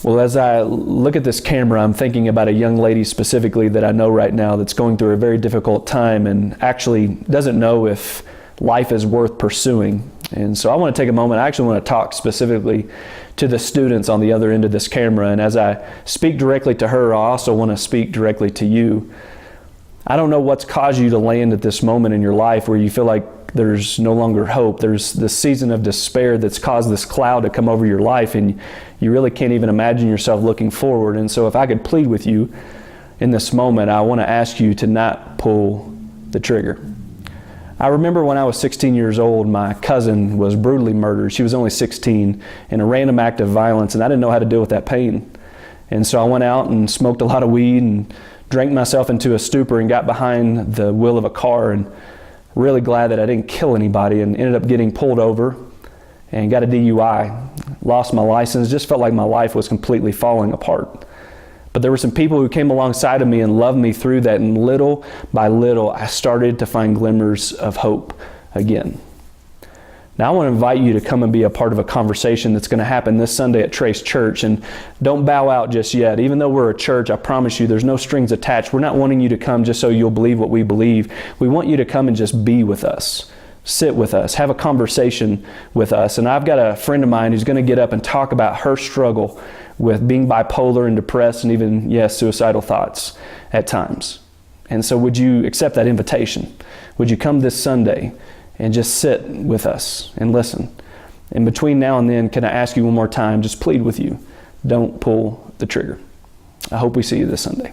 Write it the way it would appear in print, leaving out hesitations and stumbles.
Well, as I look at this camera, I'm thinking about a young lady specifically that I know right now that's going through a very difficult time and actually doesn't know if life is worth pursuing. And so I want to take a moment. I actually want to talk specifically to the students on the other end of this camera. And as I speak directly to her, I also want to speak directly to you. I don't know what's caused you to land at this moment in your life where you feel like there's no longer hope. There's this season of despair that's caused this cloud to come over your life, and you really can't even imagine yourself looking forward. And so if I could plead with you in this moment, I want to ask you to not pull the trigger. I remember when I was 16 years old, my cousin was brutally murdered. She was only 16 in a random act of violence, and I didn't know how to deal with that pain. And so I went out and smoked a lot of weed and drank myself into a stupor and got behind the wheel of a car, and really glad that I didn't kill anybody, and ended up getting pulled over and got a DUI. Lost my license, just felt like my life was completely falling apart. But there were some people who came alongside of me and loved me through that, and little by little I started to find glimmers of hope again. Now I want to invite you to come and be a part of a conversation that's going to happen this Sunday at Trace Church. And don't bow out just yet. Even though we're a church, I promise you there's no strings attached. We're not wanting you to come just so you'll believe what we believe. We want you to come and just be with us. Sit with us. Have a conversation with us. And I've got a friend of mine who's going to get up and talk about her struggle with being bipolar and depressed and even, yes, suicidal thoughts at times. And so would you accept that invitation? Would you come this Sunday and just sit with us and listen? And between now and then, can I ask you one more time, just plead with you, don't pull the trigger. I hope we see you this Sunday.